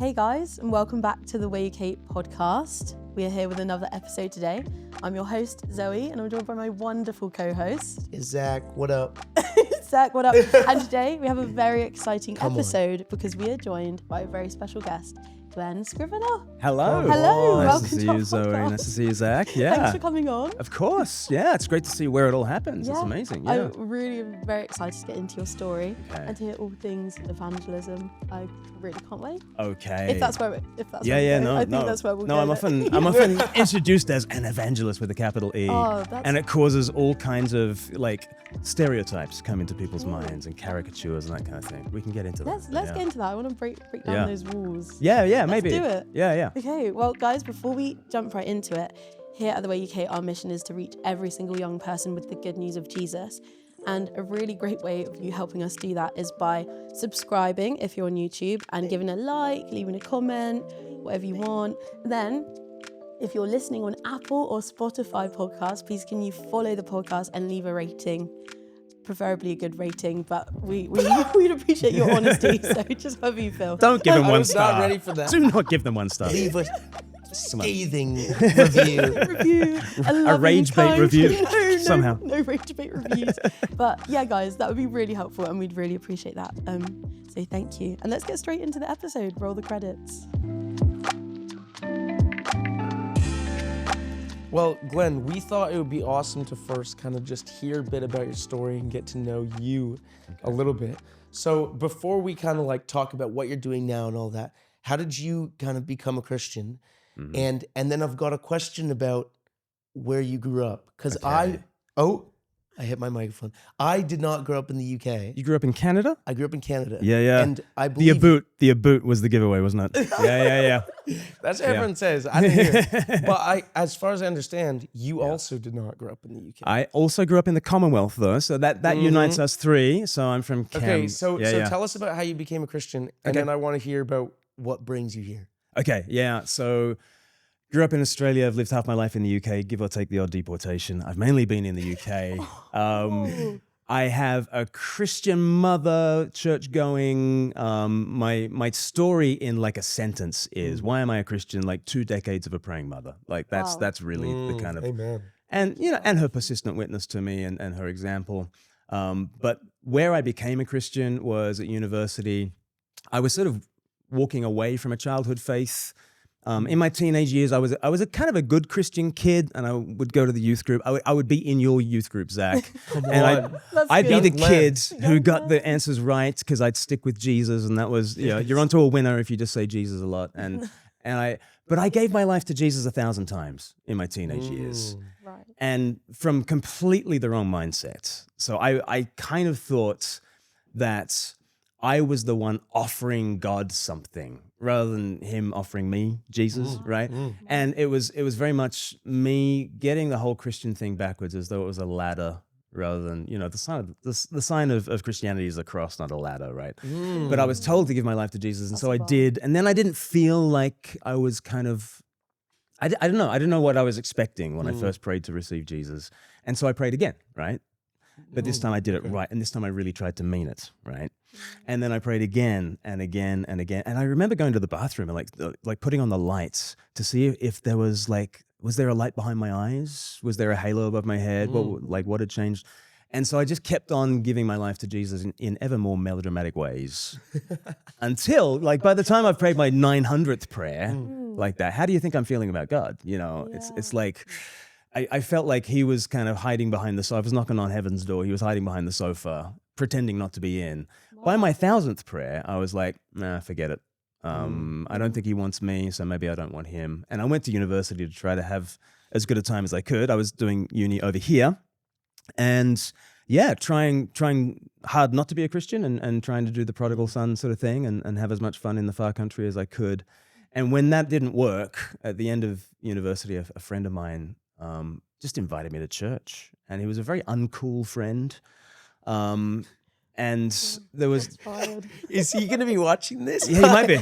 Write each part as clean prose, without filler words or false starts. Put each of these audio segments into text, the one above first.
Hey guys, and welcome back to the Way You Cape podcast. We are here with another episode today. I'm your host, Zoe, and I'm joined by my wonderful co-host. Zach, what up? Zach, what up? And today we have a very exciting episode because we are joined by a very special guest, Glen Scrivener. Hello. Hello. Nice Welcome to see to our you, Zoe. podcast. Nice to see you, Zach. Yeah. Thanks for coming on. Of course. Yeah, it's great to see where it all happens. It's amazing. Yeah. I'm really very excited to get into your story and to hear all things evangelism. I really can't wait. Okay. If that's where that's where we'll go. I'm often introduced as an evangelist with a capital E. And it causes all kinds of like stereotypes come into people's minds and caricatures and that kind of thing. We can get into that. Let's get into that. I want to break down those walls. Yeah, Let's maybe. do it. Yeah. Okay, well guys, before we jump right into it, here at the Way UK, our mission is to reach every single young person with the good news of Jesus. And a really great way of you helping us do that is by subscribing if you're on YouTube and giving a like, leaving a comment, whatever you want. Then, if you're listening on Apple or Spotify podcasts, please can you follow the podcast and leave a rating, preferably a good rating, but we'd appreciate your honesty, so just however you feel. Don't give them one star. I'm not ready for that. Do not give them one star. Leave a scathing review. A rage bait review. Somehow. No rage bait reviews. But yeah, guys, that would be really helpful and we'd really appreciate that. So thank you. And let's get straight into the episode. Roll the credits. Well, Glenn, we thought it would be awesome to first kind of just hear a bit about your story and get to know you a little bit. So before we kind of like talk about what you're doing now and all that, how did you kind of become a Christian? Mm-hmm. And then I've got a question about where you grew up. Because I hit my microphone. I did not grow up in the UK. You grew up in Canada? I grew up in Canada. Yeah. And I believe... The aboot was the giveaway, wasn't it? Yeah. That's what everyone says. I didn't hear it. But as far as I understand, you also did not grow up in the UK. I also grew up in the Commonwealth, though, so that unites us three. So I'm from Cam. Okay, so tell us about how you became a Christian, and then I want to hear about what brings you here. Okay, yeah. So grew up in Australia. I've lived half my life in the UK, give or take the odd deportation. I've mainly been in the UK. I have a Christian mother, church-going. My story in like a sentence is, why am I a Christian? Like 2 decades of a praying mother. Like that's really the kind of... Amen. And, and her persistent witness to me and her example. But where I became a Christian was at university. I was sort of walking away from a childhood faith. In my teenage years, I was a kind of a good Christian kid, and I would go to the youth group. I would be in your youth group, Zach. And I'd be the kid who got the answers right because I'd stick with Jesus, and that was, you're onto a winner if you just say Jesus a lot. But I gave my life to Jesus 1,000 times in my teenage years. Right. And from completely the wrong mindset. So I kind of thought that I was the one offering God something rather than him offering me Jesus, right? And it was very much me getting the whole Christian thing backwards, as though it was a ladder rather than, the sign of Christianity is a cross, not a ladder, right? But I was told to give my life to Jesus, and so I did. And then I didn't feel like I was kind of, I don't know. I didn't know what I was expecting when I first prayed to receive Jesus. And so I prayed again, right? But this time I did it right, and this time I really tried to mean it, right? And then I prayed again and again and again. And I remember going to the bathroom and like putting on the lights to see if there was there a light behind my eyes? Was there a halo above my head? What had changed? And so I just kept on giving my life to Jesus in ever more melodramatic ways until, like, by the time I've prayed my 900th prayer, like that, how do you think I'm feeling about God? It's like... I felt like he was kind of hiding behind the sofa. I was knocking on heaven's door. He was hiding behind the sofa, pretending not to be in. Wow. By my 1,000th prayer, I was like, nah, forget it. I don't think he wants me, so maybe I don't want him. And I went to university to try to have as good a time as I could. I was doing uni over here. And trying hard not to be a Christian and trying to do the prodigal son sort of thing and have as much fun in the far country as I could. And when that didn't work, at the end of university, a friend of mine just invited me to church, and he was a very uncool friend. And there was... Is he going to be watching this? Yeah, he might be.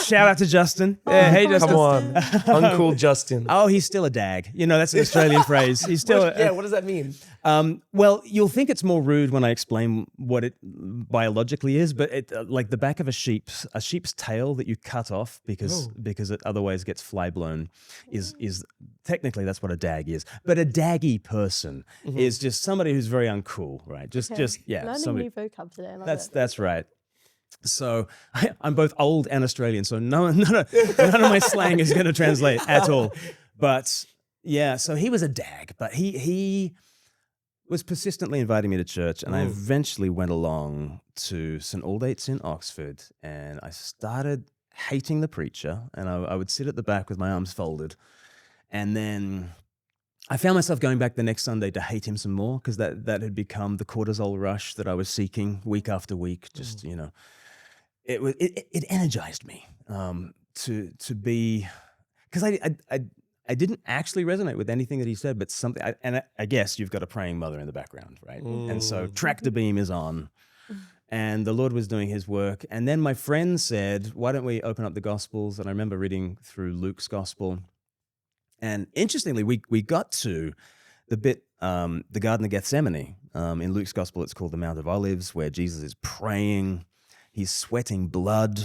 Shout out to Justin. Yeah, hey, Justin. Come on, uncool Justin. Oh, he's still a dag. You know, that's an Australian phrase. He's still What does that mean? Well, you'll think it's more rude when I explain what it biologically is, but it like the back of a sheep's tail that you cut off because it otherwise gets fly blown is technically that's what a dag is. But a daggy person is just somebody who's very uncool, right? Just Learning new vocab today. I love it. That's right. So I'm both old and Australian, so none of my slang is going to translate at all. But yeah, so he was a dag, but he was persistently inviting me to church, and I eventually went along to St. Aldate's in Oxford, and I started hating the preacher, and I would sit at the back with my arms folded, and then I found myself going back the next Sunday to hate him some more, because that had become the cortisol rush that I was seeking week after week. Just, you know, it energized me to be, because I didn't actually resonate with anything that he said, but something, I guess you've got a praying mother in the background, right? And so Tractor Beam is on, and the Lord was doing his work. And then my friend said, why don't we open up the Gospels? And I remember reading through Luke's Gospel. And interestingly, we got to the bit, the Garden of Gethsemane. In Luke's Gospel, it's called the Mount of Olives, where Jesus is praying. He's sweating blood,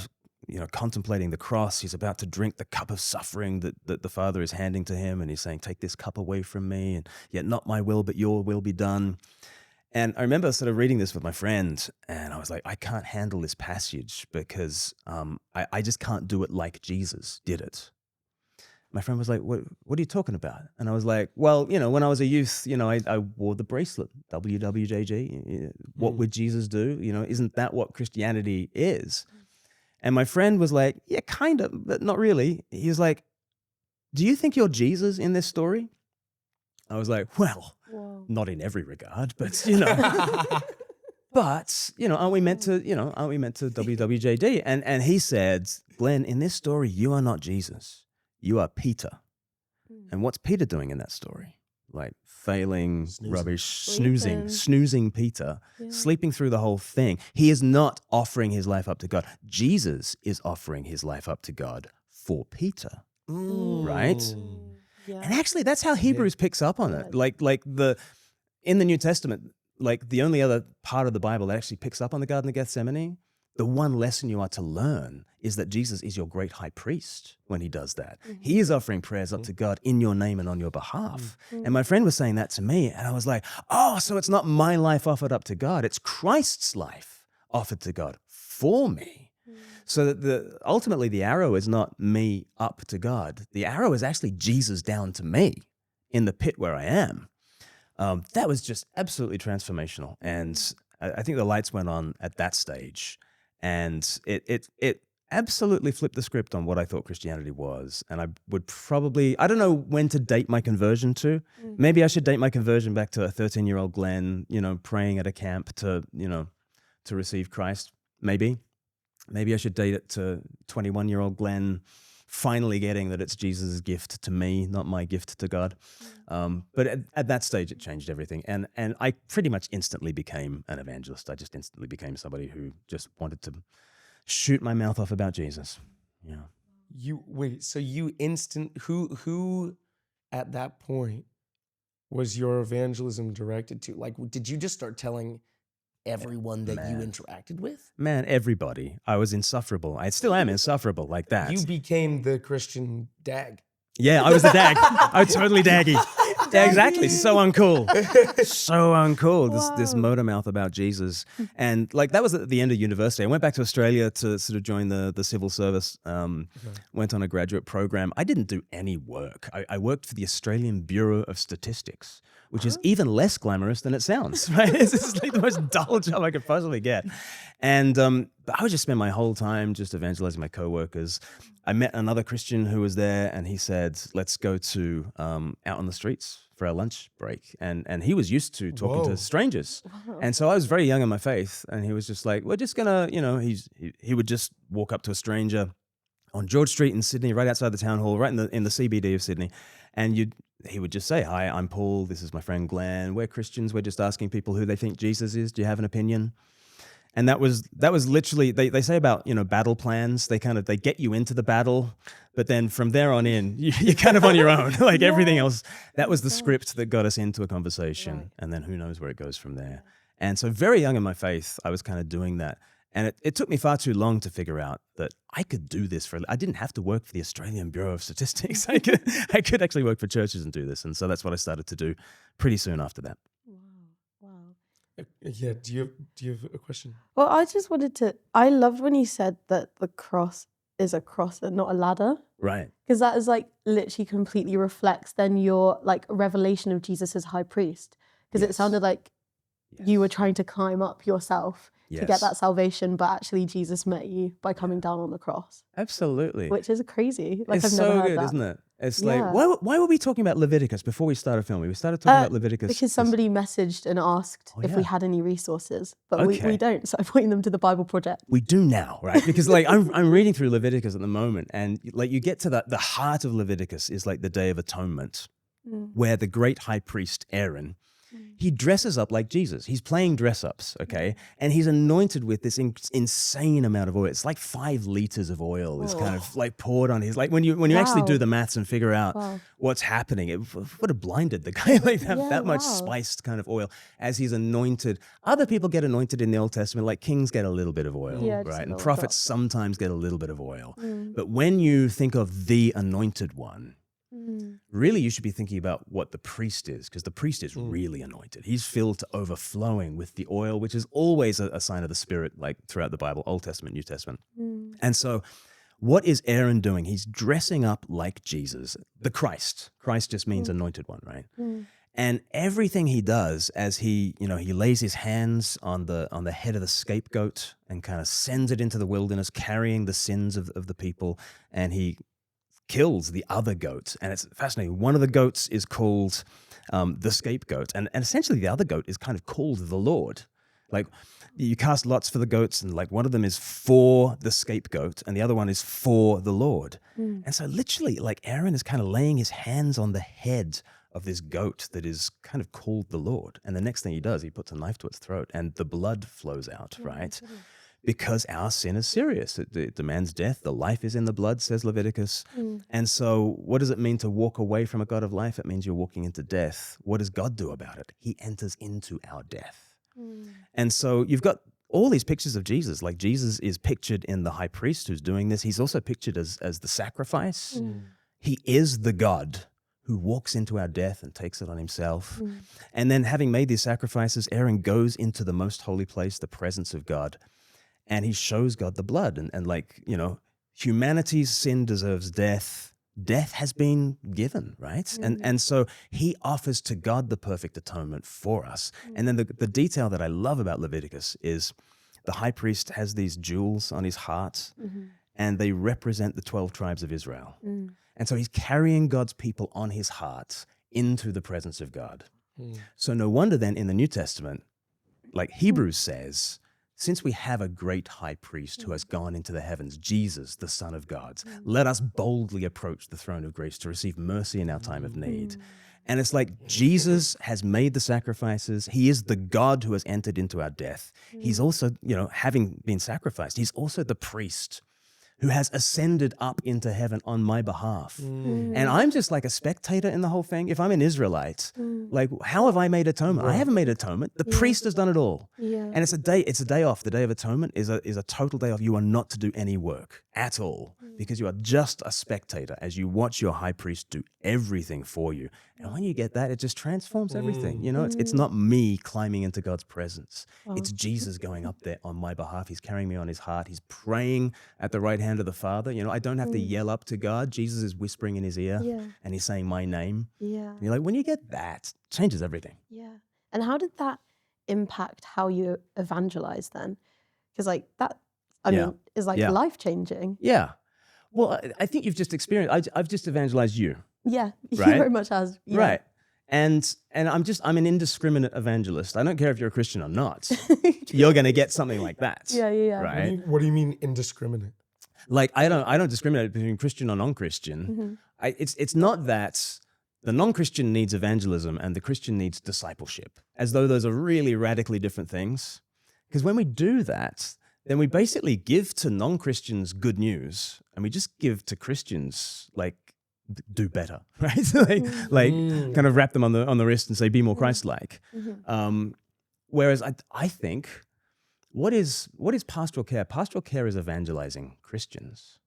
you know, contemplating the cross. He's about to drink the cup of suffering that the Father is handing to him. And he's saying, take this cup away from me, and yet not my will, but your will be done. And I remember sort of reading this with my friend, and I was like, I can't handle this passage because I just can't do it like Jesus did it. My friend was like, what are you talking about? And I was like, well, you know, when I was a youth, you know, I wore the bracelet, WWJG. What would Jesus do? You know, isn't that what Christianity is? And my friend was like, yeah, kind of, but not really. He was like, do you think you're Jesus in this story? I was like, well, not in every regard, but, you know. But, you know, aren't we meant to WWJD? And he said, Glenn, in this story, you are not Jesus. You are Peter. And what's Peter doing in that story? Like failing, rubbish, snoozing Peter, sleeping through the whole thing. He is not offering his life up to God. Jesus is offering his life up to God for Peter, right? Yeah. And actually, that's how Hebrews picks up on it. Like in the New Testament, like the only other part of the Bible that actually picks up on the Garden of Gethsemane, the one lesson you are to learn is that Jesus is your great high priest when he does that. He is offering prayers up to God in your name and on your behalf. And my friend was saying that to me, and I was like, oh, so it's not my life offered up to God, it's Christ's life offered to God for me. So that ultimately the arrow is not me up to God. The arrow is actually Jesus down to me in the pit where I am. That was just absolutely transformational. And I think the lights went on at that stage. And it absolutely flipped the script on what I thought Christianity was. And I would probably, I don't know when to date my conversion to. Maybe I should date my conversion back to a 13-year-old Glenn, you know, praying at a camp to receive Christ. Maybe I should date it to 21-year-old Glenn finally getting that it's Jesus' gift to me, not my gift to God. But at that stage, it changed everything. And I pretty much instantly became an evangelist. I just instantly became somebody who just wanted to shoot my mouth off about Jesus. Yeah. Who at that point was your evangelism directed to? Like, did you just start telling everyone that you interacted with? Man, everybody. I was insufferable. I still am insufferable like that. You became the Christian dag. Yeah, I was the dag. I was totally daggy. Yeah, exactly. So uncool. So uncool. This motor mouth about Jesus. And like that was at the end of university. I went back to Australia to sort of join the civil service, went on a graduate program. I didn't do any work. I worked for the Australian Bureau of Statistics, which is even less glamorous than it sounds, right? It's like the most dull job I could possibly get. And but I would just spend my whole time just evangelizing my coworkers. I met another Christian who was there, and he said, let's go to out on the streets for our lunch break. And he was used to talking to strangers. And so I was very young in my faith, and he was just like, we're just gonna, he would just walk up to a stranger on George Street in Sydney, right outside the town hall, right in the CBD of Sydney. And he would just say, hi, I'm Paul, this is my friend Glenn, we're Christians, we're just asking people who they think Jesus is, do you have an opinion? And that was literally, they say about, battle plans, they get you into the battle, but then from there on in, you're kind of on your own. Like everything else, that was the script that got us into a conversation. Right. And then who knows where it goes from there. And so very young in my faith, I was kind of doing that. And it took me far too long to figure out that I could do this I didn't have to work for the Australian Bureau of Statistics. I could actually work for churches and do this. And so that's what I started to do pretty soon after that. Wow. Yeah. Do you have a question? Well, I just wanted to, I loved when you said that the cross is a cross and not a ladder. Right. Because that is like literally completely reflects then your like revelation of Jesus as high priest. Because it sounded like you were trying to climb up yourself to get that salvation, but actually Jesus met you by coming down on the cross. Absolutely. Which is crazy. Like, it's I've so never heard good, that. isn't it? It's like, why were we talking about Leviticus before we started filming? We started talking about Leviticus. Because somebody messaged and asked if we had any resources, but we don't. So I'm pointing them to the Bible Project. We do now, right? Because like I'm reading through Leviticus at the moment, and like you get to the heart of Leviticus is like the Day of Atonement, where the great high priest Aaron, he dresses up like Jesus. He's playing dress-ups, okay? And he's anointed with this insane amount of oil. It's like 5 liters of oil is kind of like poured on his, like when you actually do the maths and figure out what's happening, it would have blinded the guy, like that much spiced kind of oil as he's anointed. Other people get anointed in the Old Testament, like kings get a little bit of oil, right? And prophets sometimes get a little bit of oil. But when you think of the anointed one, really, you should be thinking about what the priest is, because the priest is really anointed. He's filled to overflowing with the oil, which is always a sign of the Spirit, like throughout the Bible, Old Testament, New Testament. And so what is Aaron doing? He's dressing up like Jesus, the Christ. Christ just means anointed one, right? And everything he does as he lays his hands on the head of the scapegoat and kind of sends it into the wilderness, carrying the sins of the people, and he kills the other goat. And it's fascinating. One of the goats is called the scapegoat. And essentially the other goat is kind of called the Lord. Like you cast lots for the goats, and like one of them is for the scapegoat and the other one is for the Lord. And so literally like Aaron is kind of laying his hands on the head of this goat that is kind of called the Lord. And the next thing he does, he puts a knife to its throat and the blood flows out, right? Because our sin is serious. It demands death. The life is in the blood, says Leviticus. And so what does it mean to walk away from a God of life? It means you're walking into death. What does God do about it? He enters into our death. And so you've got all these pictures of Jesus. Like Jesus is pictured in the high priest who's doing this. He's also pictured as the sacrifice. He is the God who walks into our death and takes it on himself. And then having made these sacrifices, Aaron goes into the most holy place, the presence of God. And he shows God the blood. And like, humanity's sin deserves death. Death has been given, right? And so he offers to God the perfect atonement for us. And then the detail that I love about Leviticus is the high priest has these jewels on his heart, and they represent the 12 tribes of Israel. And so he's carrying God's people on his heart into the presence of God. So no wonder then in the New Testament, like Hebrews says, since we have a great high priest who has gone into the heavens, Jesus, the Son of God, let us boldly approach the throne of grace to receive mercy in our time of need. And it's like Jesus has made the sacrifices. He is the God who has entered into our death. He's also, having been sacrificed, he's also the priest who has ascended up into heaven on my behalf. And I'm just like a spectator in the whole thing. If I'm an Israelite, like how have I made atonement? I haven't made atonement. The priest has done it all. And it's a day off. The Day of Atonement is a total day off. You are not to do any work at all because you are just a spectator as you watch your high priest do everything for you. And when you get that, it just transforms everything. It's not me climbing into God's presence. It's Jesus going up there on my behalf. He's carrying me on his heart. He's praying at the right hand of the Father. I don't have to yell up to God. Jesus is whispering in his ear and he's saying my name. And you're like, when you get that, it changes everything. And how did that impact how you evangelize then? Because like that, I mean, is like life-changing. Well, I think you've just experienced, I've just evangelized you. Right? You very much has. Right. And I'm an indiscriminate evangelist. I don't care if you're a Christian or not. You're going to get something like that. Right? What do you mean indiscriminate? Like I don't discriminate between Christian or non-Christian. It's not that the non-Christian needs evangelism and the Christian needs discipleship, as though those are really radically different things. Because when we do that, then we basically give to non-Christians good news, and we just give to Christians like do better, right? like kind of wrap them on the wrist and say, be more Christ-like. Whereas I think, what is pastoral care? Pastoral care is evangelizing Christians.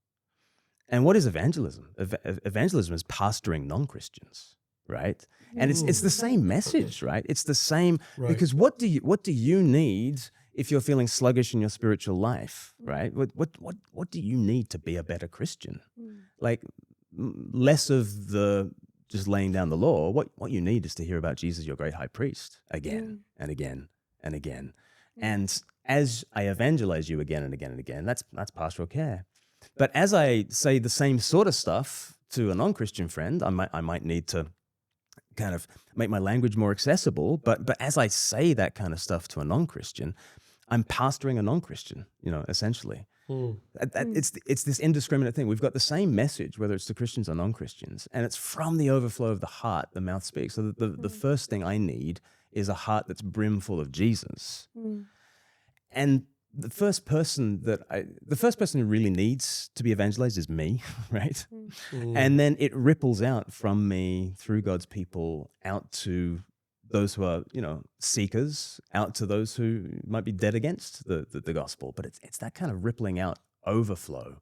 And what is evangelism? Evangelism is pastoring non-Christians, right? And it's the same message, right? It's the same, because what do you need if you're feeling sluggish in your spiritual life, right? What do you need to be a better Christian? Like less of the just laying down the law. What you need is to hear about Jesus, your great high priest, again and again and again. And as I evangelize you again and again and again, that's pastoral care. But as I say the same sort of stuff to a non-Christian friend, I might need to kind of make my language more accessible. But as I say that kind of stuff to a non-Christian, I'm pastoring a non-Christian, essentially. It's this indiscriminate thing. We've got the same message, whether it's to Christians or non-Christians, and it's from the overflow of the heart, the mouth speaks. So the first thing I need is a heart that's brimful of Jesus. And the first person who really needs to be evangelized is me, right? And then it ripples out from me through God's people out to those who are, seekers, out to those who might be dead against the gospel. But it's that kind of rippling out overflow,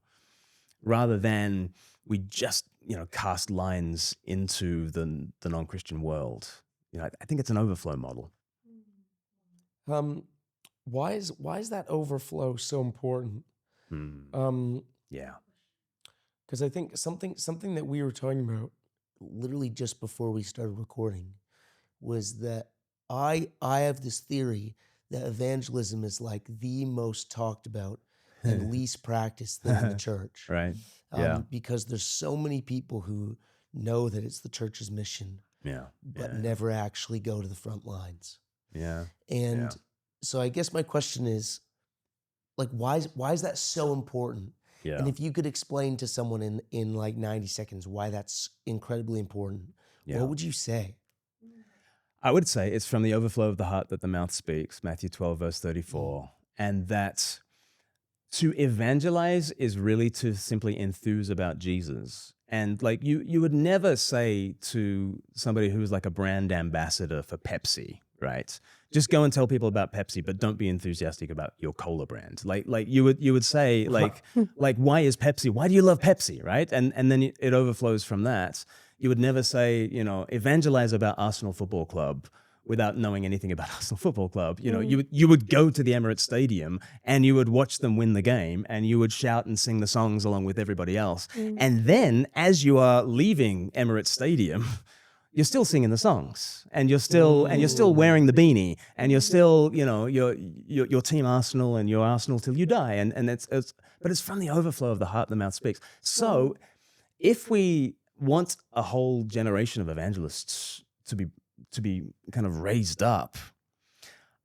rather than we just, cast lines into the non-Christian world. I think it's an overflow model. Why is that overflow so important? Yeah. Because I think something that we were talking about literally just before we started recording was that I have this theory that evangelism is like the most talked about and least practiced thing in the church. Right. Yeah. Because there's so many people who know that it's the church's mission, but never actually go to the front lines. Yeah. And so I guess my question is, like, why is that so important? Yeah. And if you could explain to someone in like 90 seconds why that's incredibly important, what would you say? I would say it's from the overflow of the heart that the mouth speaks, Matthew 12, verse 34. And that to evangelize is really to simply enthuse about Jesus. And like you would never say to somebody who's like a brand ambassador for Pepsi, right? Just go and tell people about Pepsi, but don't be enthusiastic about your cola brand. Like you would say like why is Pepsi? Why do you love Pepsi, right? And then it overflows from that. You would never say, evangelize about Arsenal Football Club without knowing anything about Arsenal Football Club. You would go to the Emirates Stadium and you would watch them win the game and you would shout and sing the songs along with everybody else. And then as you are leaving Emirates Stadium, you're still singing the songs and you're still wearing the beanie and you're still, your team Arsenal and you're Arsenal till you die. But it's from the overflow of the heart the mouth speaks. So if we want a whole generation of evangelists to be kind of raised up,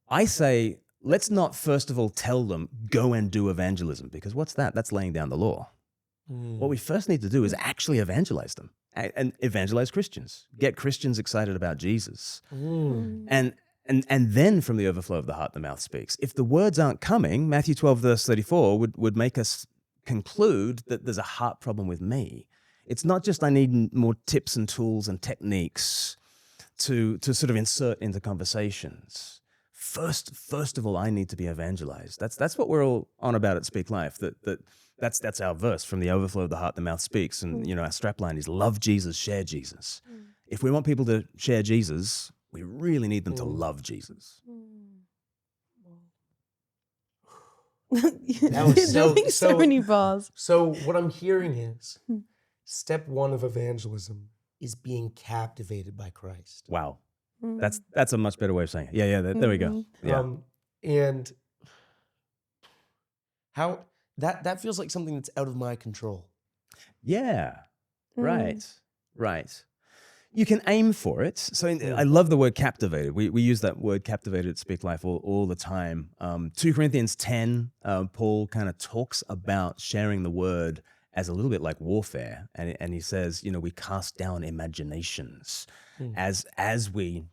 I say, let's not first of all tell them, go and do evangelism, because what's that? That's laying down the law. What we first need to do is actually evangelize them and evangelize Christians, get Christians excited about Jesus. And then from the overflow of the heart, the mouth speaks. If the words aren't coming, Matthew 12, verse 34 would make us conclude that there's a heart problem with me. It's not just I need more tips and tools and techniques to sort of insert into conversations. First of all, I need to be evangelized. That's what we're all on about at Speak Life. That's our verse, from the overflow of the heart, the mouth speaks. And our strapline is love Jesus, share Jesus. If we want people to share Jesus, we really need them to love Jesus. That was so many bars. So what I'm hearing is, step one of evangelism is being captivated by Christ. Wow. That's a much better way of saying it. Yeah, there we go. Yeah. And how that feels like something that's out of my control. Yeah. Right. You can aim for it. So I love the word captivated. We use that word captivated at Speak Life all the time. 2 Corinthians 10, Paul kind of talks about sharing the word as a little bit like warfare. And he says, we cast down imaginations as we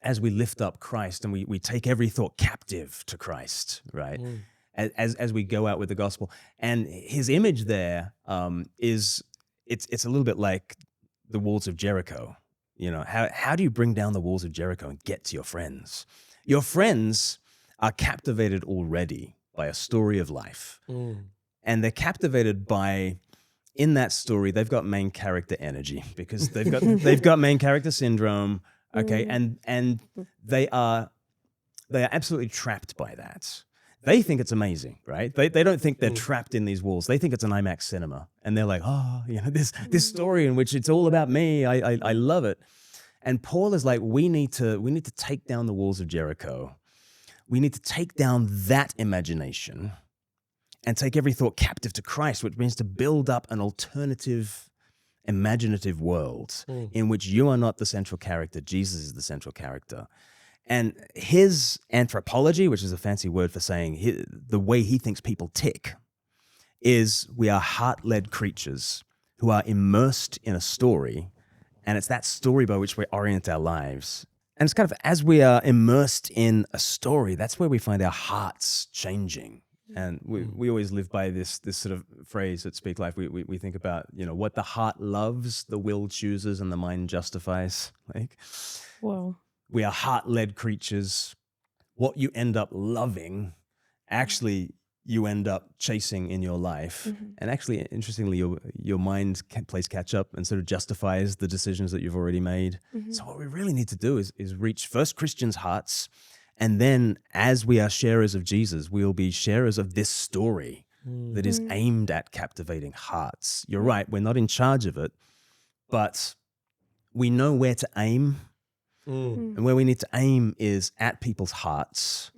as we lift up Christ and we take every thought captive to Christ, right? As we go out with the gospel. And his image there is it's a little bit like the walls of Jericho. You know, how do you bring down the walls of Jericho and get to your friends? Your friends are captivated already by a story of life. And they're captivated by, in that story, they've got main character energy because they've got main character syndrome. Okay, and they are absolutely trapped by that. They think it's amazing, right? They don't think they're trapped in these walls. They think it's an IMAX cinema, and they're like, oh, you know, this story in which it's all about me. I love it. And Paul is like, we need to take down the walls of Jericho. We need to take down that imagination and take every thought captive to Christ, which means to build up an alternative, imaginative world in which you are not the central character. Jesus is the central character. And his anthropology, which is a fancy word for saying the way he thinks people tick, is we are heart-led creatures who are immersed in a story, and it's that story by which we orient our lives. And it's kind of as we are immersed in a story, that's where we find our hearts changing. And we always live by this sort of phrase at Speak Life. We think about, you know, what the heart loves, the will chooses, and the mind justifies. Like, Whoa. we are heart-led creatures. What you end up loving, actually, you end up chasing in your life. And actually, interestingly, your mind plays catch up and sort of justifies the decisions that you've already made. So what we really need to do is reach first Christians' hearts, and then as we are sharers of Jesus, we'll be sharers of this story that is aimed at captivating hearts. You're right, we're not in charge of it, but we know where to aim. And where we need to aim is at people's hearts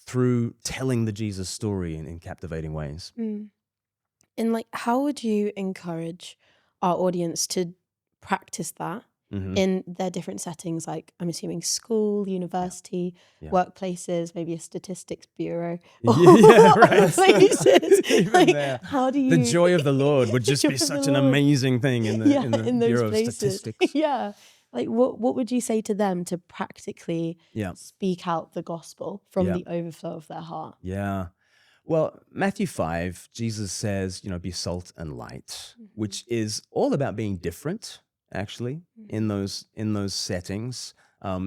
through telling the Jesus story in captivating ways. And like, how would you encourage our audience to practice that in their different settings? Like, I'm assuming school, university, workplaces, maybe a statistics bureau, places. Like, how do you? The joy of the Lord would just be such an amazing thing in the in those Bureau places. of Statistics. Like, what would you say to them to practically speak out the gospel from the overflow of their heart? Yeah. Well, Matthew 5, Jesus says, you know, be salt and light, which is all about being different, actually, in those settings.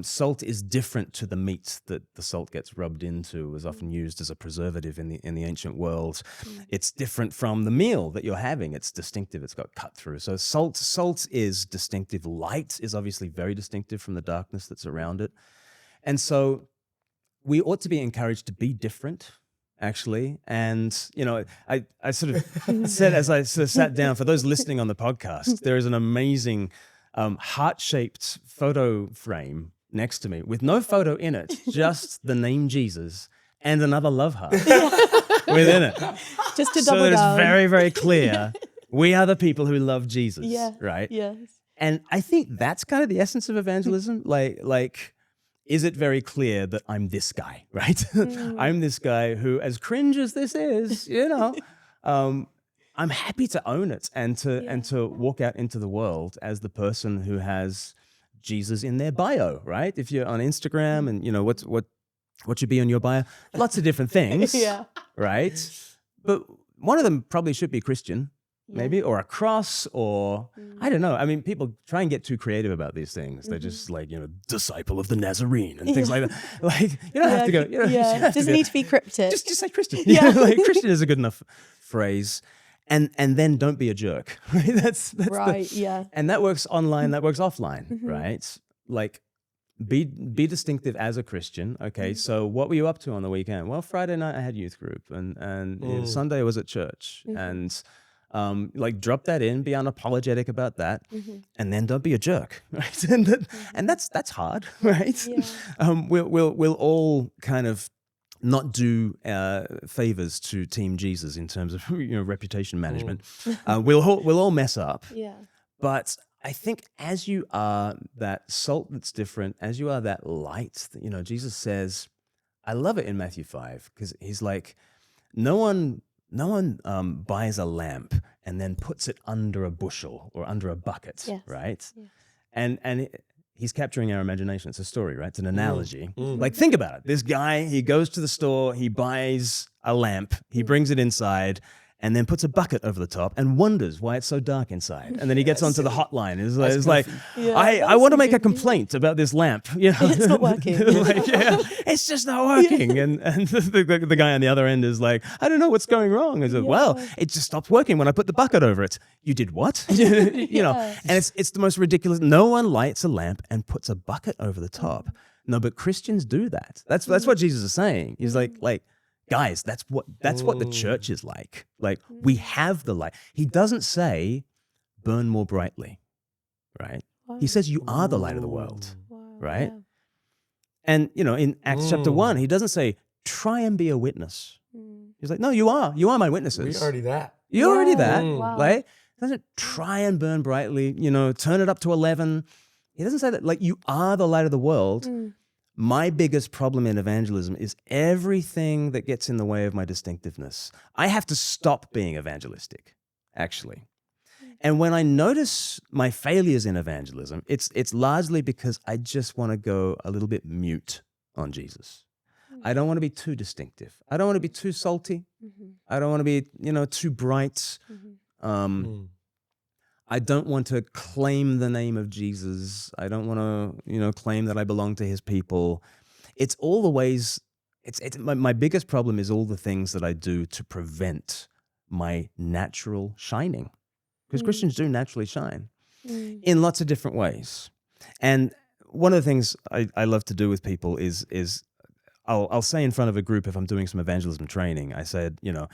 Salt is different to the meat that the salt gets rubbed into, was often used as a preservative in the ancient world. It's different from the meal that you're having. It's distinctive. It's got cut through. So salt is distinctive. Light is obviously very distinctive from the darkness that's around it. And so we ought to be encouraged to be different, actually. And, you know, I sort of said, as I sort of sat down, for those listening on the podcast, there is an amazing heart-shaped photo frame next to me with no photo in it, just the name Jesus and another love heart within it. Just to so double that down. it's very, very clear we are the people who love Jesus, right? Yes. And I think that's kind of the essence of evangelism. Like, is it very clear that I'm this guy, right? I'm this guy who, as cringe as this is, you know, I'm happy to own it and to walk out into the world as the person who has Jesus in their bio, right? If you're on Instagram and, you know, what should be on your bio? Lots of different things, right? But one of them probably should be Christian, maybe, or a cross, or I don't know. I mean, people try and get too creative about these things. They're just like, you know, disciple of the Nazarene and things like that. Like, you don't have to go. You know, you don't doesn't need to be cryptic. Just say Christian. Yeah, like Christian is a good enough phrase. And then don't be a jerk. Right? That's right. And that works online. That works offline. Right? Like, be distinctive as a Christian. Okay. So what were you up to on the weekend? Well, Friday night I had youth group, and you know, Sunday I was at church, and like drop that in, be unapologetic about that, and then don't be a jerk. Right? And that's hard. Right? We'll all kind of not do favors to Team Jesus in terms of, you know, reputation management. We'll all mess up. But I think as you are that salt that's different, as you are that light, you know, Jesus says, I love it in Matthew 5 because he's like, no one buys a lamp and then puts it under a bushel or under a bucket, right? And he's capturing our imagination. It's a story, right? It's an analogy. Like, think about it. This guy, he goes to the store, he buys a lamp, he brings it inside, and then puts a bucket over the top and wonders why it's so dark inside. And then he gets onto the hotline. It's like, I want to make a complaint about this lamp. You know? It's not working. Like, it's just not working. And the guy on the other end is like, I don't know what's going wrong. I said, well, it just stopped working when I put the bucket over it. You did what? You know, and it's the most ridiculous. No one lights a lamp and puts a bucket over the top. No, but Christians do that. That's what Jesus is saying. He's like, guys, that's what the church is like. Like, we have the light. He doesn't say, burn more brightly, right? He says, you are the light of the world, right? Yeah. And, you know, in Acts chapter 1, he doesn't say, try and be a witness. He's like, no, you are my witnesses. We're already that. You're already that, Wow. right? He doesn't try and burn brightly, you know, turn it up to 11. He doesn't say that, like, you are the light of the world. My biggest problem in evangelism is everything that gets in the way of my distinctiveness. I have to stop being evangelistic, actually. And when I notice my failures in evangelism, it's largely because I just want to go a little bit mute on Jesus. I don't want to be too distinctive. I don't want to be too salty. I don't want to be, you know, too bright. I don't want to claim the name of Jesus. I don't want to, you know, claim that I belong to his people. It's all the ways, my biggest problem is all the things that I do to prevent my natural shining. Because Christians do naturally shine in lots of different ways. And one of the things I love to do with people is I'll say in front of a group, if I'm doing some evangelism training, I said, you know,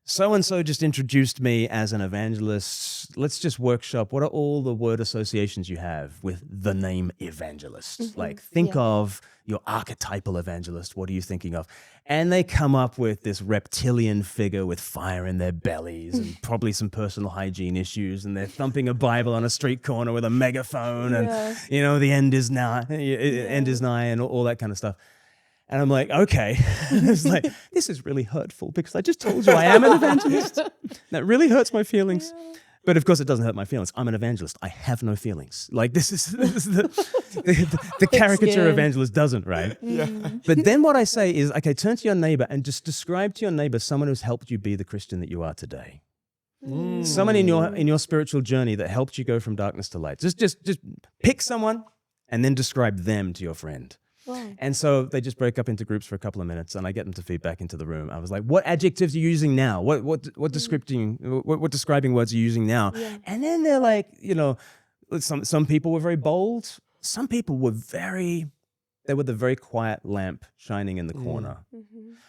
so-and-so just introduced me as an evangelist. Let's just workshop. What are all the word associations you have with the name evangelist? Like, think of your archetypal evangelist. What are you thinking of? And they come up with this reptilian figure with fire in their bellies and probably some personal hygiene issues. And they're thumping a Bible on a street corner with a megaphone. And, you know, the end is nigh, and all that kind of stuff. And I'm like, okay. It's like, this is really hurtful because I just told you I am an evangelist. That really hurts my feelings. But of course, it doesn't hurt my feelings. I'm an evangelist. I have no feelings. Like, this is the caricature evangelist doesn't, right? But then what I say is, okay, turn to your neighbor and just describe to your neighbor someone who's helped you be the Christian that you are today. Someone in your spiritual journey that helped you go from darkness to light. Just pick someone and then describe them to your friend. Wow. And so they just break up into groups for a couple of minutes, and I get them to feed back into the room. I was like, "What adjectives are you using now? What describing words are you using now?" And then they're like, you know, some people were very bold. Some people were the very quiet lamp shining in the corner,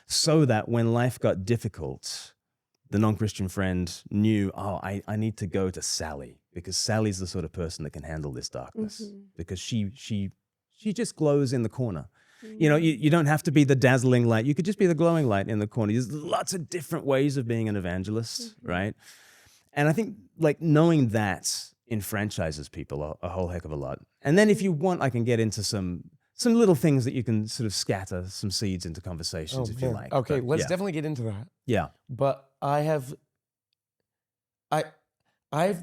so that when life got difficult, the non-Christian friend knew, I need to go to Sally, because Sally's the sort of person that can handle this darkness, because she just glows in the corner. You know, you don't have to be the dazzling light. You could just be the glowing light in the corner. There's lots of different ways of being an evangelist, right? And I think, like, knowing that enfranchises people a whole heck of a lot. And then if you want, I can get into some little things that you can sort of scatter some seeds into conversations if you like. Okay, But, let's definitely get into that. Yeah. But I have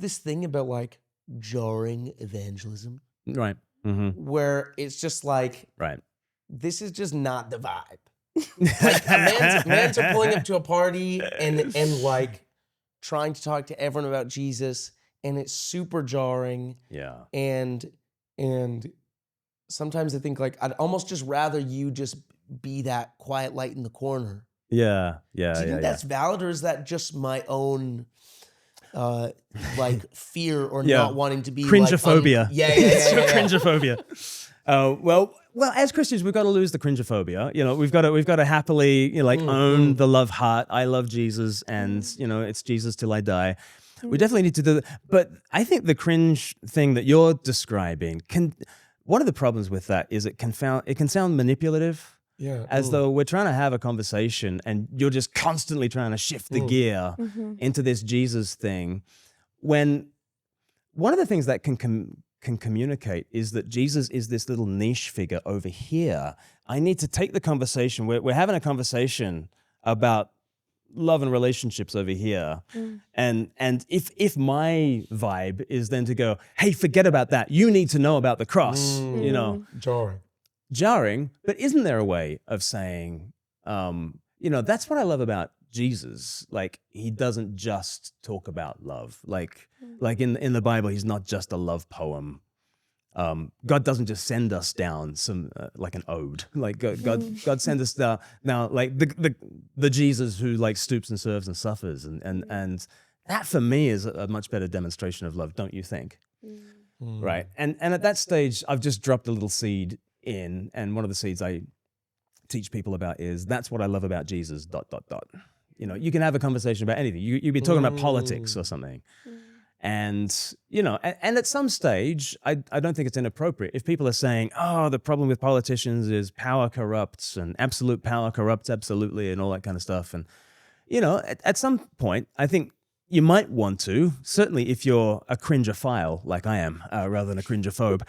this thing about, like, jarring evangelism. Right. Mm-hmm. Where it's just like, Right. this is just not the vibe. Like, a man's pulling up to a party and like trying to talk to everyone about Jesus, and it's super jarring. Yeah. And sometimes I think, like, I'd almost just rather you just be that quiet light in the corner. Yeah. Yeah. Do you think that's valid, or is that just my own like fear or not wanting to be cringeophobia? Like, yeah. Cringeophobia. Well, as Christians, we've got to lose the cringeophobia. You know, we've got to happily, you know, like own the love heart. I love Jesus, and you know, it's Jesus till I die. We definitely need to do that. But I think the cringe thing that you're describing one of the problems with that is it can sound manipulative. Yeah. As though we're trying to have a conversation and you're just constantly trying to shift the gear into this Jesus thing. When one of the things that can communicate is that Jesus is this little niche figure over here. I need to take the conversation. We're having a conversation about love and relationships over here. And if my vibe is then to go, hey, forget about that. You need to know about the cross, jarring. But isn't there a way of saying, that's what I love about Jesus. Like, he doesn't just talk about love. Like in the Bible, he's not just a love poem. God doesn't just send us down some like an ode. Like God sends us down now like the Jesus who like stoops and serves and suffers, and that for me is a much better demonstration of love, don't you think? Right? And at that stage, I've just dropped a little seed in, and one of the seeds I teach people about is that's what I love about Jesus. ... You can have a conversation about anything. You'd be talking about politics or something. And, and at some stage, I don't think it's inappropriate. If people are saying, oh, the problem with politicians is power corrupts and absolute power corrupts absolutely and all that kind of stuff. And, at some point, I think you might want to, certainly if you're a cringeophile like I am, rather than a cringephobe,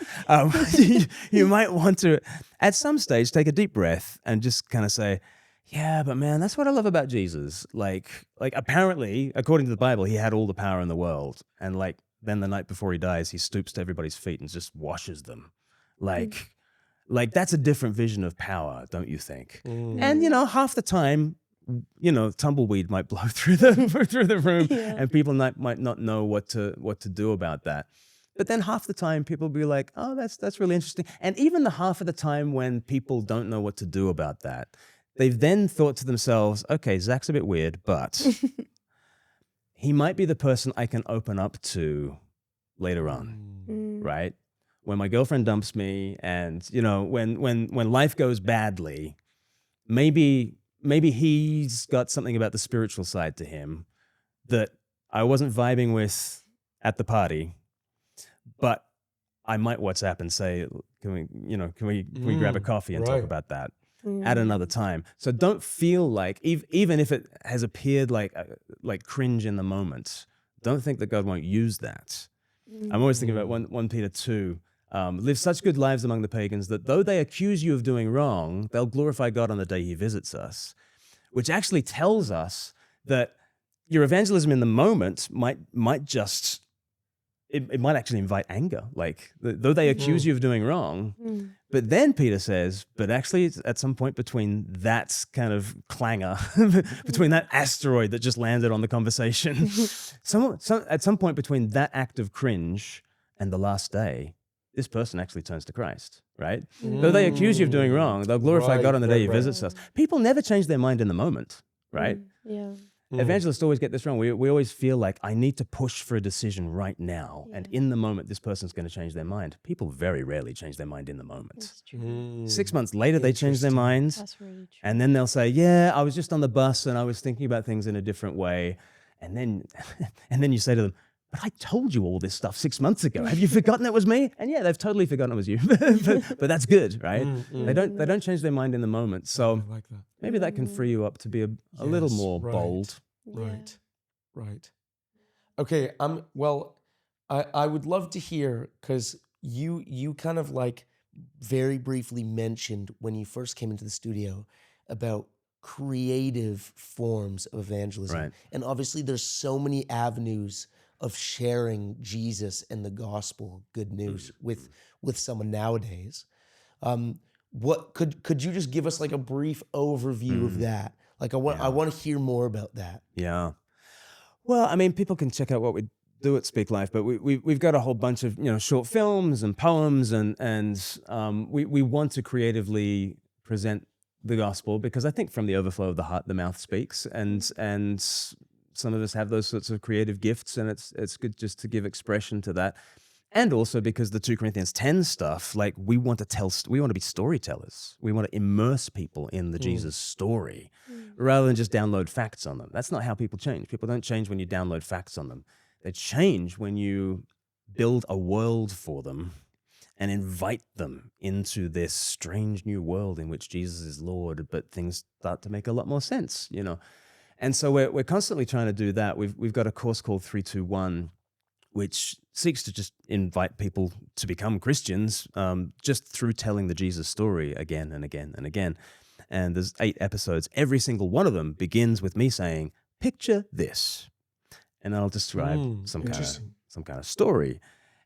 you might want to, at some stage, take a deep breath and just kind of say, yeah, but man, that's what I love about Jesus. Like apparently, according to the Bible, he had all the power in the world. And then the night before he dies, he stoops to everybody's feet and just washes them. Like that's a different vision of power, don't you think? And, half the time, tumbleweed might blow through the room and people might not know what to do about that. But then half the time people will be like, oh, that's really interesting. And even the half of the time when people don't know what to do about that, they've then thought to themselves, okay, Zach's a bit weird, but he might be the person I can open up to later on, right? When my girlfriend dumps me and, when life goes badly, maybe he's got something about the spiritual side to him that I wasn't vibing with at the party, but I might WhatsApp and say, can we grab a coffee and talk about that at another time? So don't feel like, even if it has appeared like cringe in the moment, don't think that God won't use that. I'm always thinking about 1 Peter 2, live such good lives among the pagans that though they accuse you of doing wrong, they'll glorify God on the day he visits us, which actually tells us that your evangelism in the moment might just, it might actually invite anger. Like, though they accuse you of doing wrong, but then Peter says, but actually it's at some point between that kind of clangor, between that asteroid that just landed on the conversation, at some point between that act of cringe and the last day, this person actually turns to Christ, right? Though they accuse you of doing wrong, they'll glorify God on the day he visits us. People never change their mind in the moment, right? Yeah. Evangelists always get this wrong. We always feel like I need to push for a decision right now. And in the moment, this person's going to change their mind. People very rarely change their mind in the moment. That's true. 6 months later, they change their minds. That's really true. And then they'll say, yeah, I was just on the bus and I was thinking about things in a different way. And then you say to them, but I told you all this stuff 6 months ago. Have you forgotten it was me? And yeah, they've totally forgotten it was you. but that's good, right? They don't change their mind in the moment. So I like that. maybe that can free you up to be a little more bold. Right. Okay. I would love to hear, because you kind of like very briefly mentioned when you first came into the studio about creative forms of evangelism. Right. And obviously there's so many avenues of sharing Jesus and the gospel, good news, with someone nowadays. What could you just give us like a brief overview of that? Like I want to hear more about that. Yeah. Well, I mean, people can check out what we do at Speak Life, but we've got a whole bunch of short films and poems, and we want to creatively present the gospel, because I think from the overflow of the heart, the mouth speaks, and some of us have those sorts of creative gifts, and it's good just to give expression to that. And also because the 2 Corinthians 10 stuff, like we want to be storytellers. We want to immerse people in the Jesus story rather than just download facts on them. That's not how people change. People don't change when you download facts on them. They change when you build a world for them and invite them into this strange new world in which Jesus is Lord, but things start to make a lot more sense, And so we're constantly trying to do that. We've got a course called 321, which seeks to just invite people to become Christians just through telling the Jesus story again and again and again. and there's 8 episodes. Every single one of them begins with me saying, "Picture this," and I'll describe some kind of story,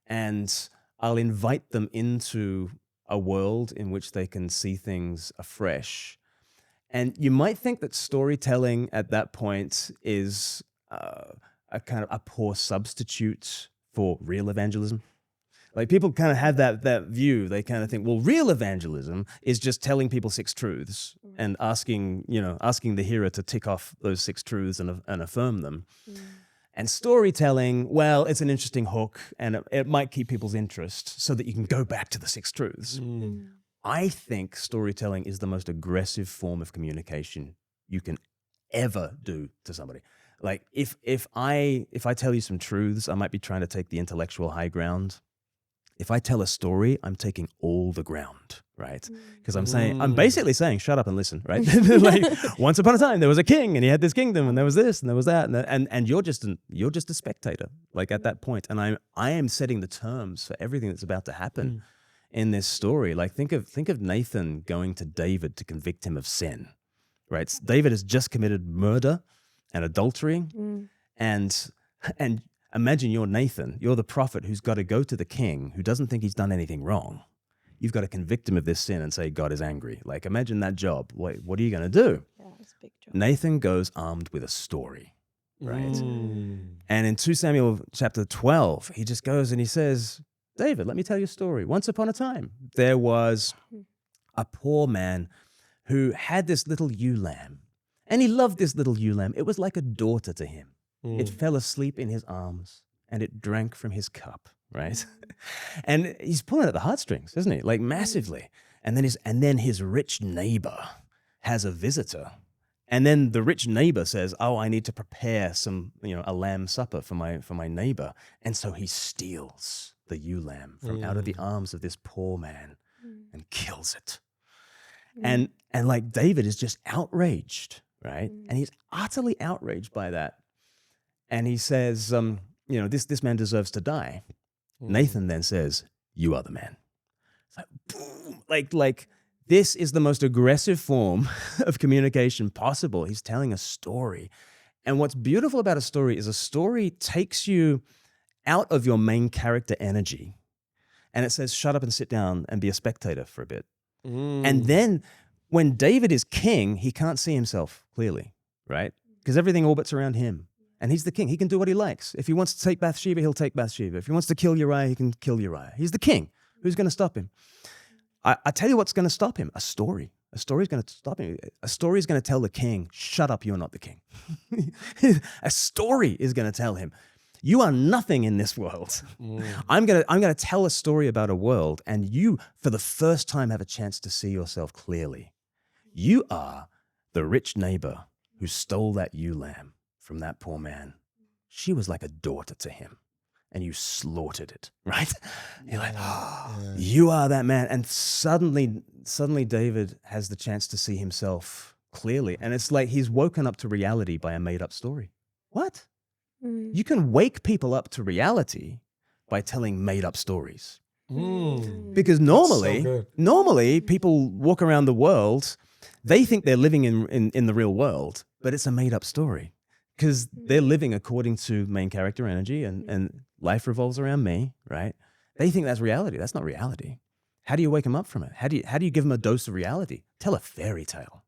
and I'll invite them into a world in which they can see things afresh. And you might think that storytelling at that point is a kind of a poor substitute for real evangelism. Like people kind of have that view. They kind of think, well, real evangelism is just telling people 6 truths and asking the hearer to tick off those 6 truths and affirm them. And storytelling, well, it's an interesting hook and it might keep people's interest so that you can go back to the 6 truths. I think storytelling is the most aggressive form of communication you can ever do to somebody. Like if I tell you some truths, I might be trying to take the intellectual high ground. If I tell a story, I'm taking all the ground, right? Because I'm basically saying, shut up and listen, right? Like once upon a time, there was a king and he had this kingdom and there was this and there was that. And you're just a spectator, like at that point. And I am setting the terms for everything that's about to happen in this story. Like think of Nathan going to David to convict him of sin, right? David has just committed murder and adultery. And imagine you're Nathan, you're the prophet who's got to go to the king who doesn't think he's done anything wrong. You've got to convict him of this sin and say God is angry. Like imagine that job. What are you going to do? Yeah, it's a big job. Nathan goes armed with a story, right? And in 2 Samuel chapter 12, he just goes and he says, David, let me tell you a story. Once upon a time, there was a poor man who had this little ewe lamb. And he loved this little ewe lamb. It was like a daughter to him. It fell asleep in his arms and it drank from his cup, right? And he's pulling at the heartstrings, isn't he? Like massively. And then his rich neighbor has a visitor. And then the rich neighbor says, "Oh, I need to prepare a lamb supper for my neighbor." And so he steals the ewe lamb from out of the arms of this poor man and kills it. And like David is just outraged, right? And he's utterly outraged by that. And he says, this man deserves to die. Nathan then says, "You are the man." It's like, boom, like this is the most aggressive form of communication possible. He's telling a story. And what's beautiful about a story is a story takes you out of your main character energy. And it says, shut up and sit down and be a spectator for a bit. And then when David is king, he can't see himself clearly, right? Because everything orbits around him. And he's the king. He can do what he likes. If he wants to take Bathsheba, he'll take Bathsheba. If he wants to kill Uriah, he can kill Uriah. He's the king. Who's going to stop him? I tell you what's going to stop him. A story. A story is going to stop him. A story is going to tell the king, shut up, you're not the king. A story is going to tell him, you are nothing in this world. I'm going to tell a story about a world, and you, for the first time, have a chance to see yourself clearly. You are the rich neighbor who stole that ewe lamb from that poor man. She was like a daughter to him, and you slaughtered it, right? You're like, you are that man. And suddenly David has the chance to see himself clearly. And it's like he's woken up to reality by a made-up story. What? You can wake people up to reality by telling made-up stories. Because normally people walk around the world, they think they're living in the real world, but it's a made-up story. Because they're living according to main character energy and life revolves around me, right? They think that's reality. That's not reality. How do you wake them up from it? How do you give them a dose of reality? Tell a fairy tale.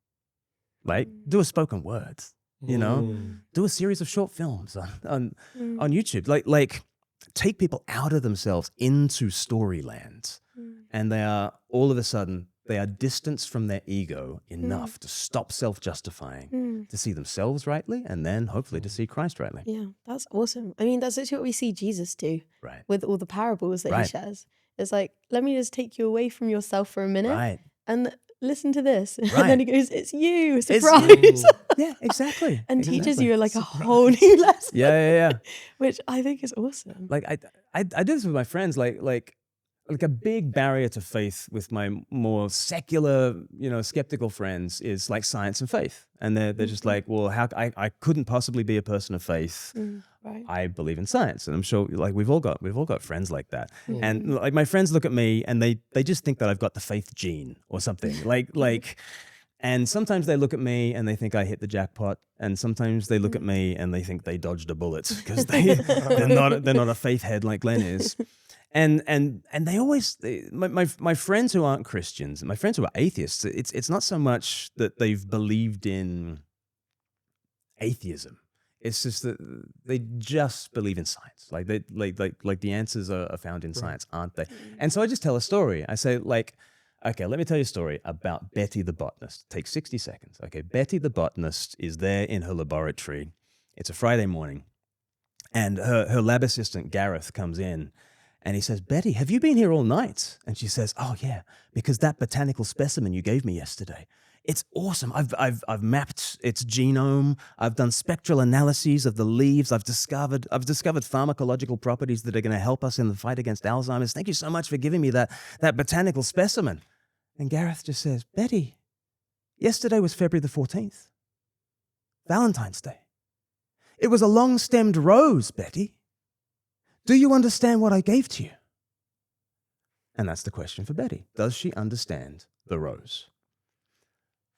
Like, do a spoken word, do a series of short films on YouTube. Like take people out of themselves into storyland. And they are all of a sudden, they are distanced from their ego enough to stop self-justifying, to see themselves rightly, and then hopefully to see Christ rightly. Yeah, that's awesome. I mean, that's actually what we see Jesus do with all the parables that he shares. It's like, let me just take you away from yourself for a minute and listen to this. And then he goes, it's you, surprise. Yeah, exactly. And teaches you like a whole new lesson. Yeah. Which I think is awesome. Like I do this with my friends, like a big barrier to faith with my more secular, skeptical friends is like science and faith. And they're just like, well, I couldn't possibly be a person of faith. I believe in science. And I'm sure like we've all got friends like that. And like my friends look at me and they just think that I've got the faith gene or something. And sometimes they look at me and they think I hit the jackpot, and sometimes they look at me and they think they dodged a bullet because they're not a faith head like Glen is. And they always my friends who aren't Christians, my friends who are atheists, it's not so much that they've believed in atheism. It's just that they just believe in science. Like the answers are found in science, aren't they? And so I just tell a story. I say, like, okay, let me tell you a story about Betty the botanist. Take 60 seconds. Okay, Betty the botanist is there in her laboratory. It's a Friday morning, and her lab assistant Gareth comes in, and he says, "Betty, have you been here all night?" And she says, "Oh yeah, because that botanical specimen you gave me yesterday, it's awesome. I've mapped its genome. I've done spectral analyses of the leaves. I've discovered pharmacological properties that are going to help us in the fight against Alzheimer's. Thank you so much for giving me that botanical specimen." And Gareth just says, "Betty, yesterday was February the 14th, Valentine's Day. It was a long-stemmed rose, Betty. Do you understand what I gave to you?" And that's the question for Betty. Does she understand the rose?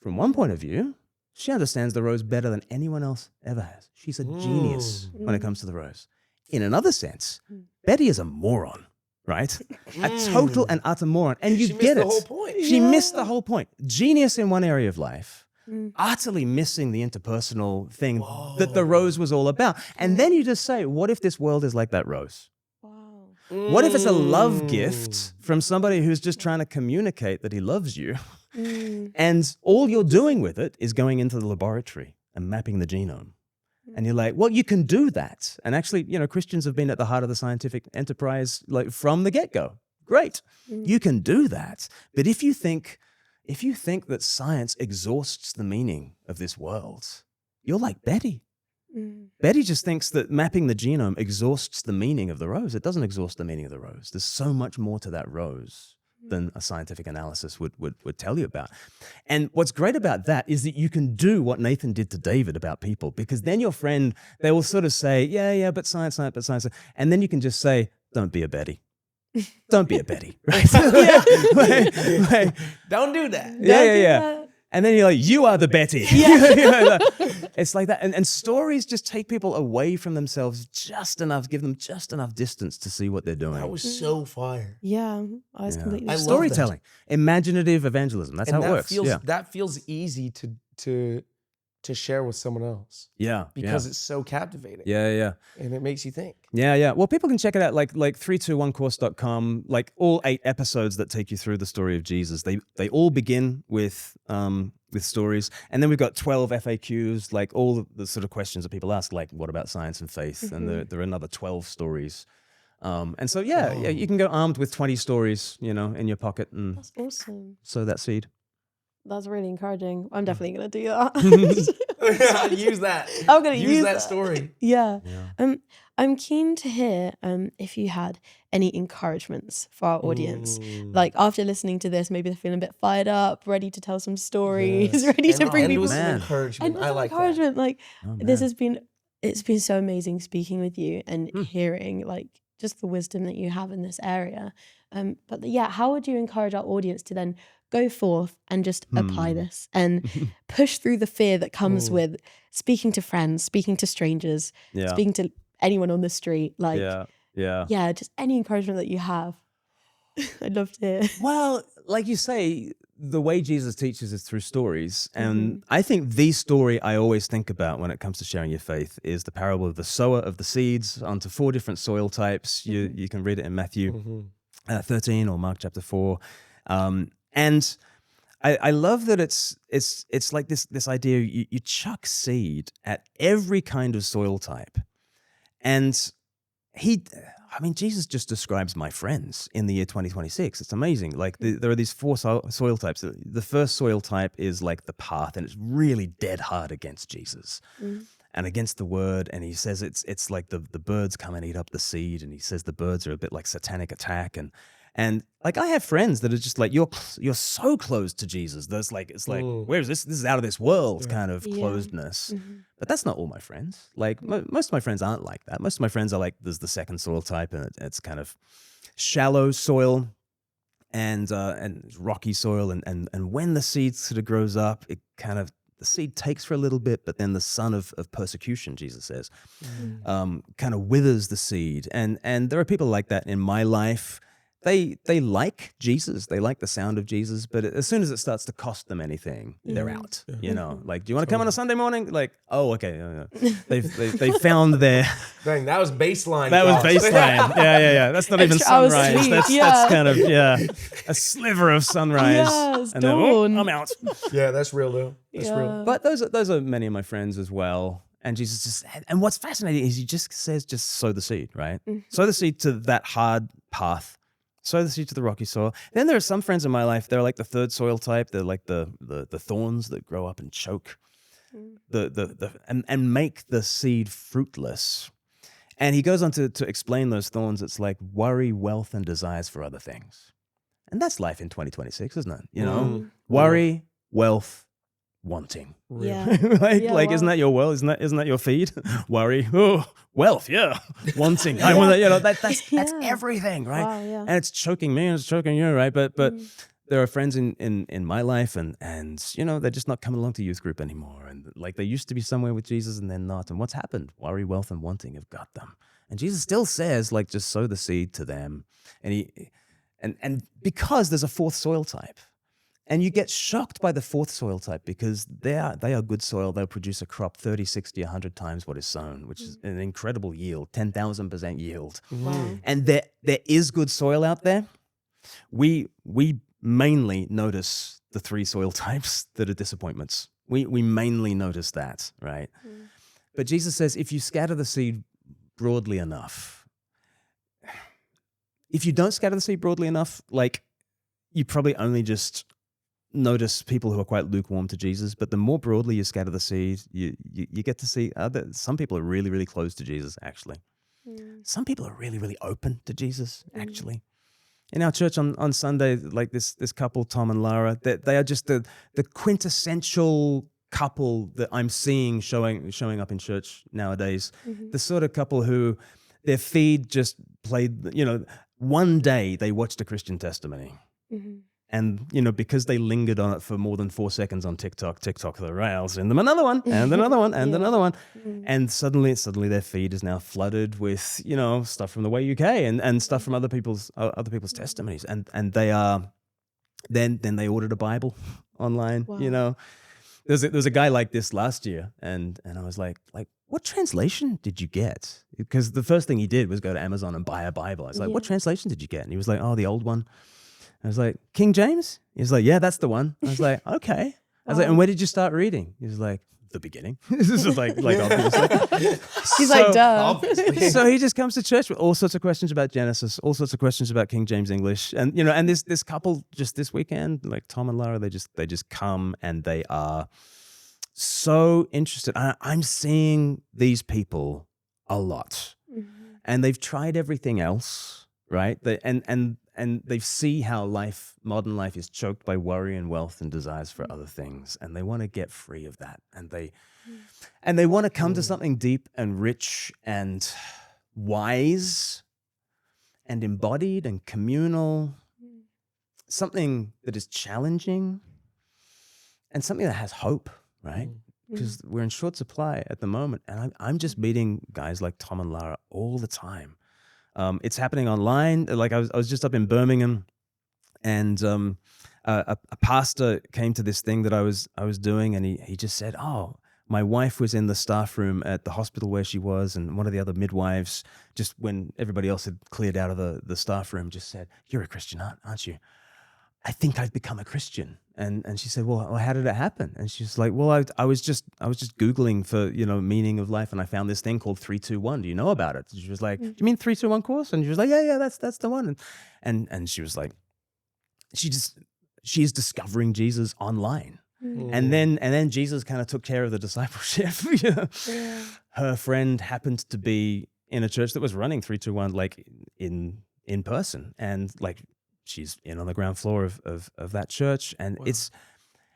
From one point of view, she understands the rose better than anyone else ever has. She's a genius when it comes to the rose. In another sense, Betty is a moron, right? A total and utter moron. And you get it. She missed the whole point. She missed the whole point. Genius in one area of life, utterly missing the interpersonal thing that the rose was all about. And then you just say, what if this world is like that rose? Wow. What if it's a love gift from somebody who's just trying to communicate that he loves you? And all you're doing with it is going into the laboratory and mapping the genome. And you're like, well, you can do that. And actually, Christians have been at the heart of the scientific enterprise like from the get-go. Great. You can do that. But if you think that science exhausts the meaning of this world, you're like Betty. Betty just thinks that mapping the genome exhausts the meaning of the rose. It doesn't exhaust the meaning of the rose. There's so much more to that rose than a scientific analysis would tell you about. And what's great about that is that you can do what Nathan did to David about people, because then your friend, they will sort of say, yeah, but science. And then you can just say, don't be a Betty. Don't be a Betty. Right? Don't do that. Yeah. And then you're like, you are the Betty. It's like that. And stories just take people away from themselves just enough, give them just enough distance to see what they're doing. That was so fire. Yeah, I was completely. I love storytelling, imaginative evangelism. That's how it works. That feels easy to share with someone else. Yeah. Because it's so captivating. Yeah. And it makes you think. Yeah. Well, people can check it out like 321course.com, like all 8 episodes that take you through the story of Jesus. They all begin with stories. And then we've got 12 FAQs, like all the sort of questions that people ask, like what about science and faith? And there are another 12 stories. And so, you can go armed with 20 stories, in your pocket and That's awesome. sow that seed. That's really encouraging. I'm definitely going to do that. Use that. I'm going to use that story. Yeah. I'm keen to hear if you had any encouragements for our audience. Like after listening to this, maybe they're feeling a bit fired up, ready to tell some stories, ready to bring people some encouragement. I like encouragement. that. Like it's been so amazing speaking with you and hearing like just the wisdom that you have in this area. But how would you encourage our audience to then go forth and just apply this and push through the fear that comes with speaking to friends, speaking to strangers, speaking to anyone on the street? Like, just any encouragement that you have. I'd love to hear. Well, like you say, the way Jesus teaches is through stories. And I think the story I always think about when it comes to sharing your faith is the parable of the sower of the seeds onto 4 different soil types. You can read it in Matthew 13 or Mark chapter 4. And I love that it's like this idea you chuck seed at every kind of soil type. And Jesus just describes my friends in the year 2026. It's amazing. Like there are these 4 soil types. The first soil type is like the path, and it's really dead hard against Jesus and against the word. And he says it's like the birds come and eat up the seed. And he says the birds are a bit like satanic attack. And like I have friends that are just like you're so close to Jesus. There's like where is this? This is out of this world kind of closedness. But that's not all my friends. Like most of my friends aren't like that. Most of my friends are like there's the second soil type, and it's kind of shallow soil. and rocky soil, and when the seed sort of grows up, it kind of, the seed takes for a little bit, but then the son of persecution, Jesus says, kind of withers the seed. And there are people like that in my life. They like Jesus, they like the sound of Jesus, but as soon as it starts to cost them anything, they're out. You know, like, do you want to come on a Sunday morning? Like, oh, okay. They found their. Dang, that was baseline. That was baseline. Yeah. That's not even Extra hours sunrise. sleep, That's kind of a sliver of sunrise. Yes, and then dawn. I'm out. Yeah, that's real though. That's real. But those are many of my friends as well. And Jesus just, and what's fascinating is he just says, just sow the seed, right? Sow the seed to that hard path. Sow the seed to the rocky soil. Then there are some friends in my life, they're like the third soil type. They're like the thorns that grow up and choke and make the seed fruitless. And he goes on to explain those thorns. It's like worry, wealth, and desires for other things. And that's life in 2026, isn't it? You know, worry, wealth, wanting. Yeah. Like, isn't that your world? Isn't that your feed? Worry, wealth, wanting. I want that. That's everything, right? Wow, yeah. And it's choking me and it's choking you, right? But there are friends in my life, and they're just not coming along to youth group anymore, and like they used to be somewhere with Jesus and they're not. And what's happened? Worry, wealth, and wanting have got them. And Jesus still says, like, just sow the seed to them, and because there's a fourth soil type. And you get shocked by the fourth soil type because they are good soil. They'll produce a crop 30, 60, 100 times what is sown, which is an incredible yield, 10,000% yield. Wow. And there is good soil out there. We mainly notice the three soil types that are disappointments. We mainly notice that, right? But Jesus says if you scatter the seed broadly enough, if you don't scatter the seed broadly enough, like, you probably only just notice people who are quite lukewarm to Jesus, but the more broadly you scatter the seed, you get to see some people are really, really close to Jesus, actually. Some people are really, really open to Jesus, actually. In our church on Sunday, like this couple, Tom and Lara, they are just the quintessential couple that I'm seeing showing up in church nowadays. The sort of couple who their feed just played, one day they watched a Christian testimony. And, because they lingered on it for more than 4 seconds on TikTok the rails, and them another one, and another one, and another one. And suddenly their feed is now flooded with, stuff from the Way UK and stuff from other people's testimonies. And they are, then they ordered a Bible online, Wow. There was a guy like this last year, and I was like, what translation did you get? Because the first thing he did was go to Amazon and buy a Bible. I was like, what translation did you get? And he was like, oh, the old one. I was like, King James? He was like, yeah, that's the one. I was like, okay. I was like, and where did you start reading? He was like, the beginning. This is like obviously. He's like, duh. Obviously. So he just comes to church with all sorts of questions about Genesis, all sorts of questions about King James English. And, and this couple just this weekend, like Tom and Lara, they just come and they are so interested. I'm seeing these people a lot. And they've tried everything else, right? And they see how modern life is choked by worry and wealth and desires for other things, and they want to get free of that, and they want to come to something deep and rich and wise and embodied and communal, something that is challenging and something that has hope, right? Because we're in short supply at the moment, and I'm just meeting guys like Tom and Lara all the time. It's happening online. Like I was just up in Birmingham, and a pastor came to this thing that I was doing, and he just said, "Oh, my wife was in the staff room at the hospital where she was, and one of the other midwives, just when everybody else had cleared out of the staff room, just said, 'You're a Christian, aren't you?' I think I've become a Christian." And she said, well, how did it happen? And she's like, well, I was just Googling for, meaning of life, and I found this thing called 3-2-1. Do you know about it? And she was like, do you mean 3-2-1 course? And she was like, yeah, that's the one. And she was like, she's discovering Jesus online. And then Jesus kind of took care of the discipleship. Her friend happened to be in a church that was running 3-2-1, like in person, and like she's in on the ground floor of that church, and it's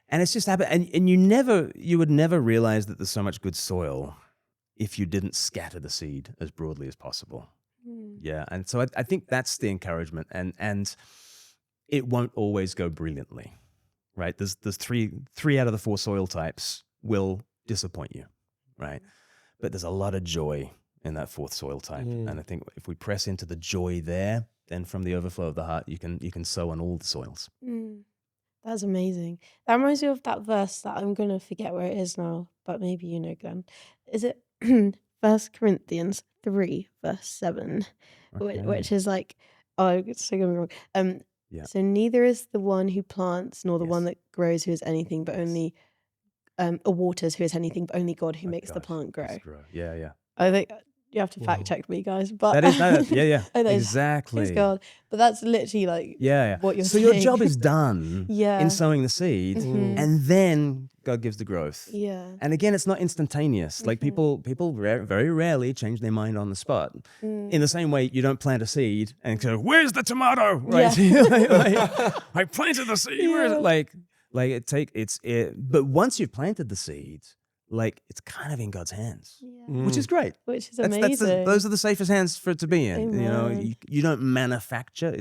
just happened. And you would never realize that there's so much good soil if you didn't scatter the seed as broadly as possible. Yeah, and so I think that's the encouragement, and it won't always go brilliantly, right? There's three out of the 4 soil types will disappoint you, right? But there's a lot of joy in that 4th soil type. And I think if we press into the joy there, then from the overflow of the heart, you can sow on all the soils. That's amazing. That reminds me of that verse that I'm going to forget where it is now, but maybe you know, Glenn. Is it 1 Corinthians 3, verse 7, which is like, oh, it's so going wrong. So neither is the one who plants nor the one that grows who is anything, but only waters who is anything, but only God who makes the plant grow. Yeah. I think you have to fact check me, guys. But That is, yeah, exactly. It's God. But that's literally like what you're saying. So your job is done in sowing the seed, and then God gives the growth. Yeah. And again, it's not instantaneous. Like people very rarely change their mind on the spot. In the same way, you don't plant a seed and go, "Where's the tomato?" Right? I planted the seed. Where is it? But once you've planted the seed, like it's kind of in God's hands, which is great. Which is amazing. Those are the safest hands for it to be in. Amen. You know, you don't manufacture.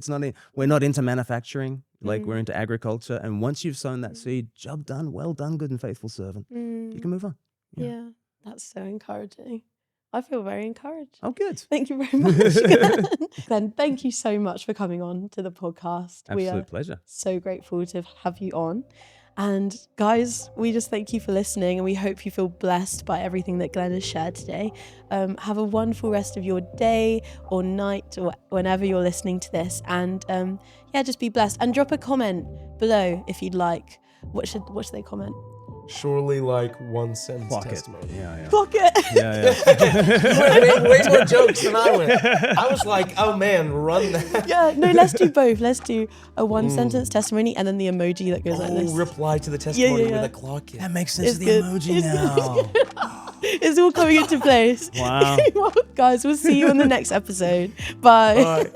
We're not into manufacturing. Like we're into agriculture. And once you've sown that seed, job done, well done, good and faithful servant. You can move on. Yeah, that's so encouraging. I feel very encouraged. Oh, good. Thank you very much. Glenn, thank you so much for coming on to the podcast. Absolute pleasure. So grateful to have you on. And guys, we just thank you for listening, and we hope you feel blessed by everything that Glenn has shared today. Have a wonderful rest of your day or night or whenever you're listening to this. And just be blessed. And drop a comment below if you'd like. What should they comment? Surely like 1 sentence Fuck testimony. It. Yeah. Fuck it. You went way more jokes than I went. I was like, oh man, run that. Yeah, no, let's do both. Let's do a 1 sentence testimony and then the emoji that goes like this. Reply to the testimony with a clock in. That makes sense It's of the good. emoji now. It's all coming into place. Wow. Well, guys, we'll see you on the next episode. Bye. All right.